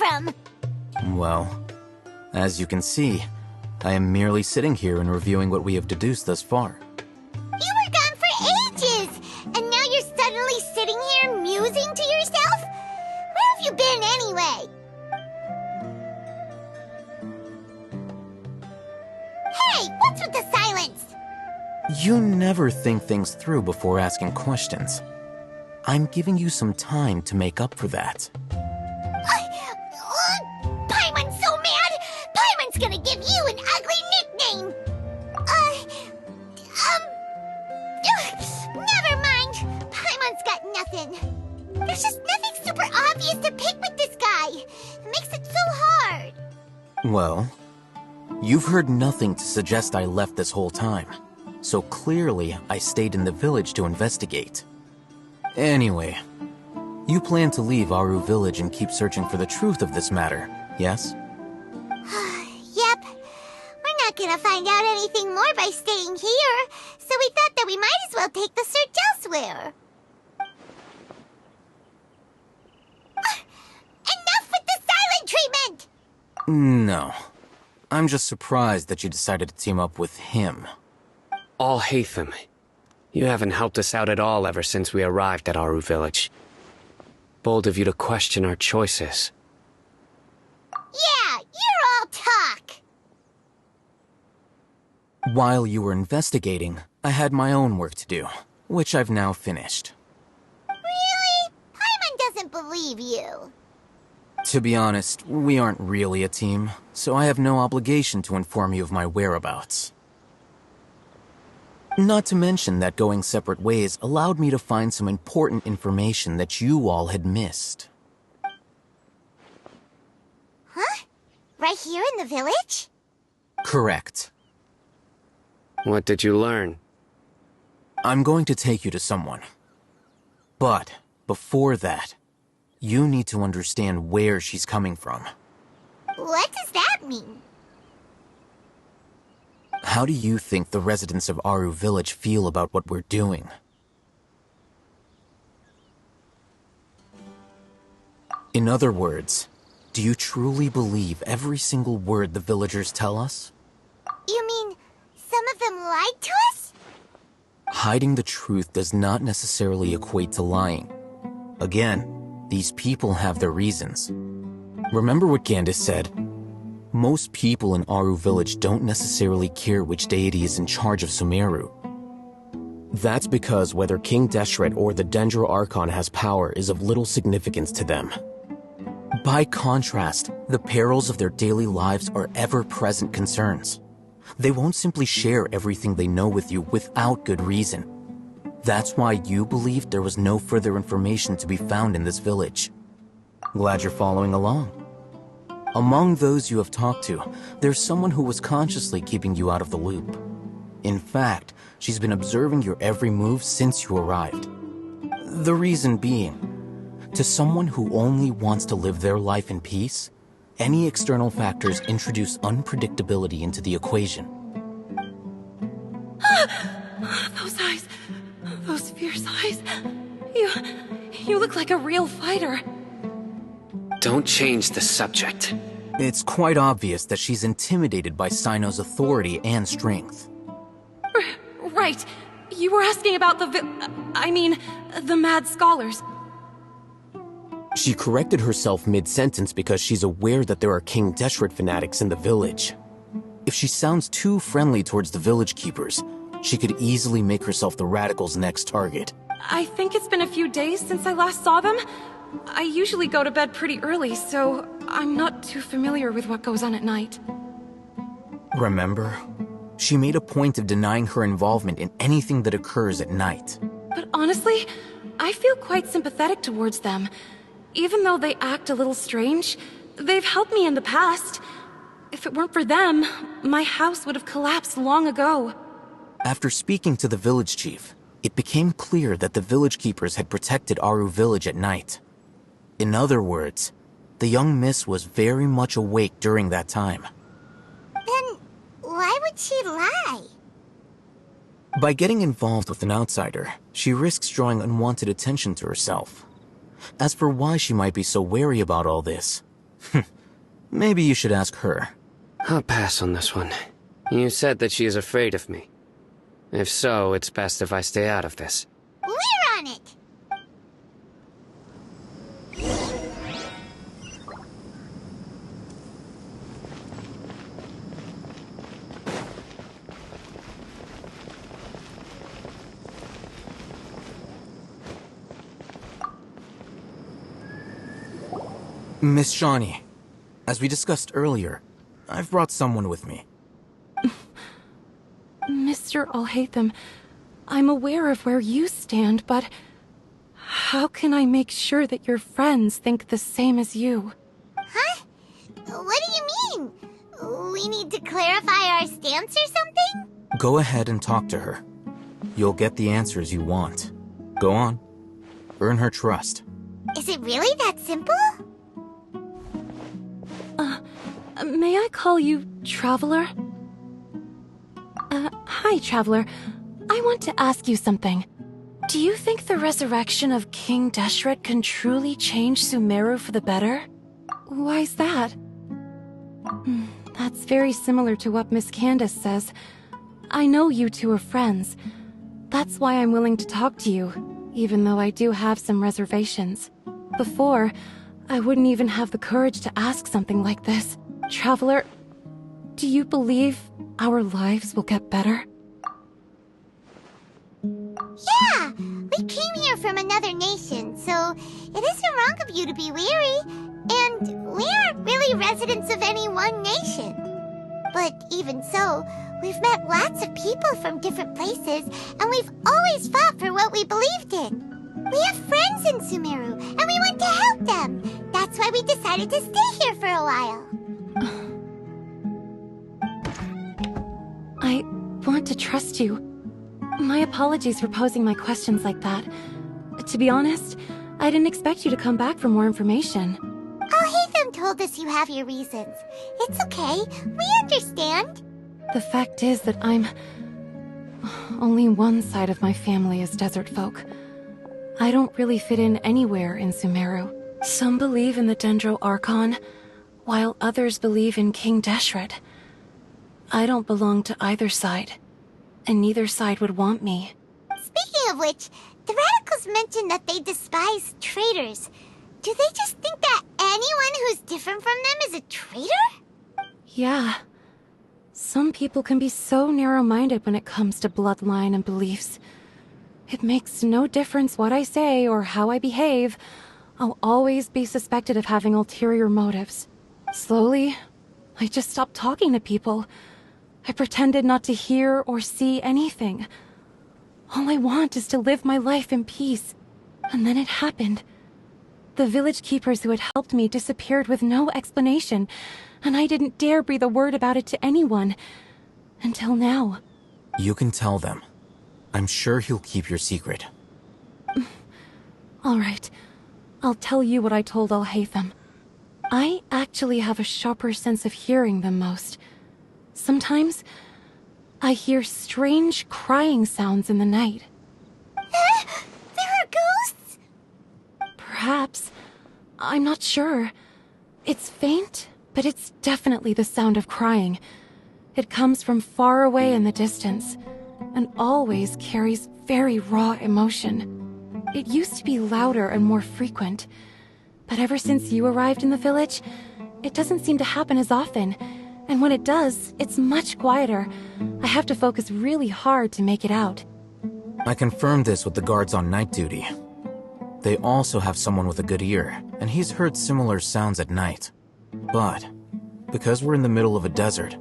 from? Well, as you can see, I am merely sitting here and reviewing what we have deduced thus far. You were gone for ages, and now you're suddenly sitting here musing to yourself? Where have you been anyway? Hey, what's with the silence? You never think things through before asking questions. I'm giving you some time to make up for that. Paimon's so mad! Paimon's gonna give you an ugly nickname! Never mind. Paimon's got nothing. There's just nothing super obvious to pick with this guy. It makes it so hard. Well, you've heard nothing to suggest I left this whole time, so clearly I stayed in the village to investigate. Anyway, you plan to leave Aru village and keep searching for the truth of this matter, yes? Yep. We're not gonna find out anything more by staying here, so we thought that we might as well take the search elsewhere. Enough with the silent treatment! No. I'm just surprised that you decided to team up with him. Al-Haytham, you haven't helped us out at all ever since we arrived at Aru village. Bold of you to question our choices. Yeah, you're all talk. While you were investigating, I had my own work to do, which I've now finished. Really? Paimon doesn't believe you. To be honest, we aren't really a team, so I have no obligation to inform you of my whereabouts. Not to mention that going separate ways allowed me to find some important information that you all had missed. Huh? Right here in the village? Correct. What did you learn? I'm going to take you to someone. But, before that, you need to understand where she's coming from. What does that mean? How do you think the residents of Aru village feel about what we're doing? In other words, do you truly believe every single word the villagers tell us? You mean, some of them lied to us? Hiding the truth does not necessarily equate to lying. Again, these people have their reasons. Remember what Candace said? Most people in Aru village don't necessarily care which deity is in charge of Sumeru. That's because whether King Deshret or the Dendro Archon has power is of little significance to them. By contrast, the perils of their daily lives are ever-present concerns. They won't simply share everything they know with you without good reason. That's why you believed there was no further information to be found in this village. Glad you're following along. Among those you have talked to, there's someone who was consciously keeping you out of the loop. In fact, she's been observing your every move since you arrived. The reason being, to someone who only wants to live their life in peace, any external factors introduce unpredictability into the equation. Those eyes, those fierce eyes. You look like a real fighter. Don't change the subject. It's quite obvious that she's intimidated by Sino's authority and strength. Right. You were asking about the mad scholars. She corrected herself mid-sentence because she's aware that there are King Deshret fanatics in the village. If she sounds too friendly towards the village keepers, she could easily make herself the radicals' next target. I think it's been a few days since I last saw them. I usually go to bed pretty early, so I'm not too familiar with what goes on at night. Remember? She made a point of denying her involvement in anything that occurs at night. But honestly, I feel quite sympathetic towards them. Even though they act a little strange, they've helped me in the past. If it weren't for them, my house would have collapsed long ago. After speaking to the village chief, it became clear that the village keepers had protected Aru village at night. In other words, the young miss was very much awake during that time. Then, why would she lie? By getting involved with an outsider, she risks drawing unwanted attention to herself. As for why she might be so wary about all this, Maybe you should ask her. I'll pass on this one. You said that she is afraid of me. If so, it's best if I stay out of this. We're on it! Miss Shawnee, as we discussed earlier, I've brought someone with me. Mr. Alhaitham, I'm aware of where you stand, but how can I make sure that your friends think the same as you? Huh? What do you mean? We need to clarify our stance or something? Go ahead and talk to her. You'll get the answers you want. Go on. Earn her trust. Is it really that simple? May I call you Traveler? Hi, Traveler. I want to ask you something. Do you think the resurrection of King Deshret can truly change Sumeru for the better? Why's that? That's very similar to what Miss Candace says. I know you two are friends. That's why I'm willing to talk to you, even though I do have some reservations. Before, I wouldn't even have the courage to ask something like this. Traveler, do you believe our lives will get better? Yeah! We came here from another nation, so it isn't wrong of you to be weary. And we aren't really residents of any one nation. But even so, we've met lots of people from different places, and we've always fought for what we believed in. We have friends in Sumeru, and we want to help them. That's why we decided to stay here for a while. I want to trust you. My apologies for posing my questions like that. To be honest, I didn't expect you to come back for more information. Alhaitham told us you have your reasons. It's okay. We understand. The fact is that only one side of my family is desert folk. I don't really fit in anywhere in Sumeru. Some believe in the Dendro Archon, while others believe in King Deshret. I don't belong to either side, and neither side would want me. Speaking of which, the radicals mentioned that they despise traitors. Do they just think that anyone who's different from them is a traitor? Yeah. Some people can be so narrow-minded when it comes to bloodline and beliefs. It makes no difference what I say or how I behave. I'll always be suspected of having ulterior motives. Slowly, I just stopped talking to people. I pretended not to hear or see anything. All I want is to live my life in peace. And then it happened. The village keepers who had helped me disappeared with no explanation, and I didn't dare breathe a word about it to anyone. Until now. You can tell them. I'm sure he'll keep your secret. All right. I'll tell you what I told Alhaitham. I actually have a sharper sense of hearing than most. Sometimes, I hear strange crying sounds in the night. There are ghosts? Perhaps. I'm not sure. It's faint, but it's definitely the sound of crying. It comes from far away in the distance, and always carries very raw emotion. It used to be louder and more frequent, but ever since you arrived in the village, it doesn't seem to happen as often, and when it does, it's much quieter. I have to focus really hard to make it out. I confirmed this with the guards on night duty. They also have someone with a good ear, and he's heard similar sounds at night. But, because we're in the middle of a desert,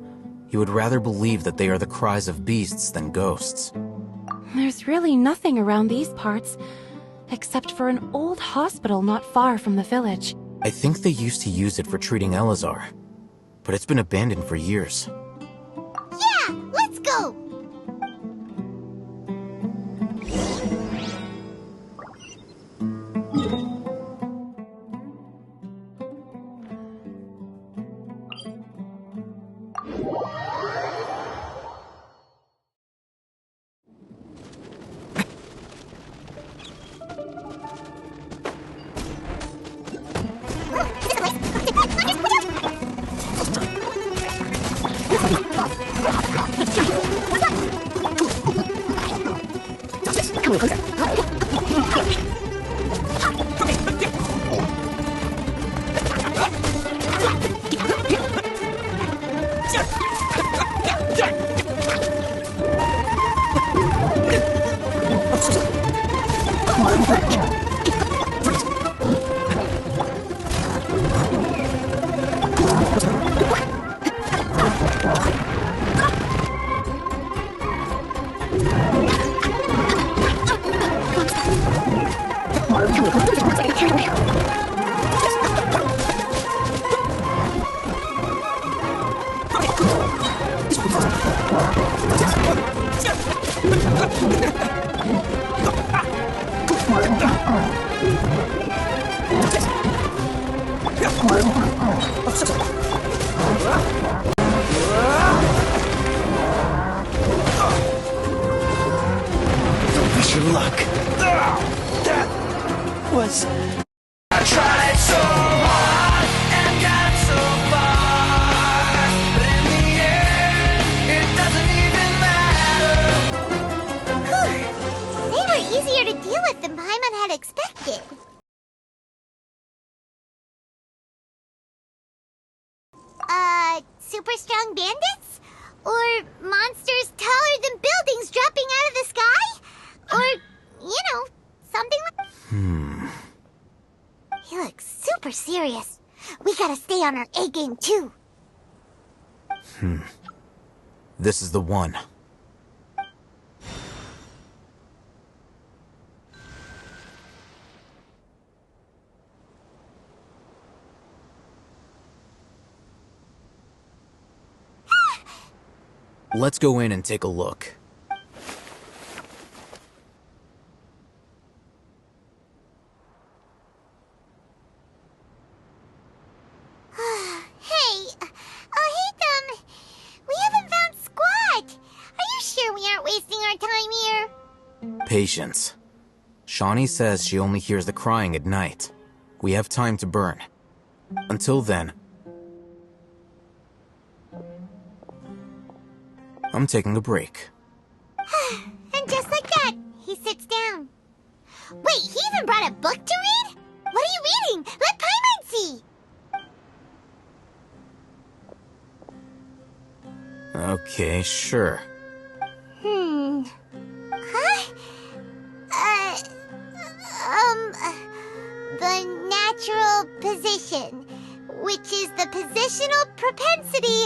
he would rather believe that they are the cries of beasts than ghosts. There's really nothing around these parts, except for an old hospital not far from the village. I think they used to use it for treating Eleazar, but it's been abandoned for years. Yeah, let's go! Wish you luck. That was... I tried so hard and got so far, but in the end, it doesn't even matter. They were easier to deal with than Paimon had expected. Super strong bandits? Or monsters taller than buildings dropping out of the sky? Or, something like... He looks super serious. We gotta stay on our A game, too. This is the one. Let's go in and take a look. Patience. Shawnee says she only hears the crying at night. We have time to burn. Until then, I'm taking a break. And just like that, he sits down. Wait, he even brought a book to read? What are you reading? Let Paimon see! Okay, sure. The natural position, which is the positional propensity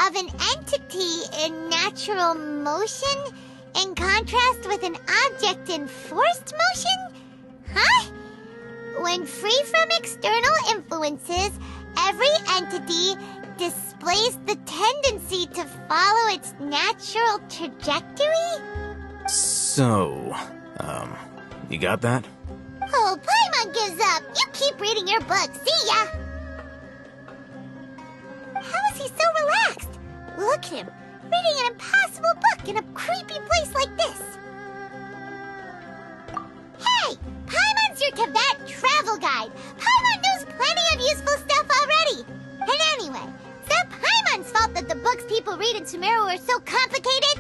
of an entity in natural motion in contrast with an object in forced motion? Huh? When free from external influences, every entity displays the tendency to follow its natural trajectory? So, you got that? Oh, Paimon gives up. You keep reading your book. See ya! How is he so relaxed? Look at him, reading an impossible book in a creepy place like this. Hey! Paimon's your Tibet travel guide. Paimon knows plenty of useful stuff already. And anyway, it's not Paimon's fault that the books people read in Sumeru are so complicated.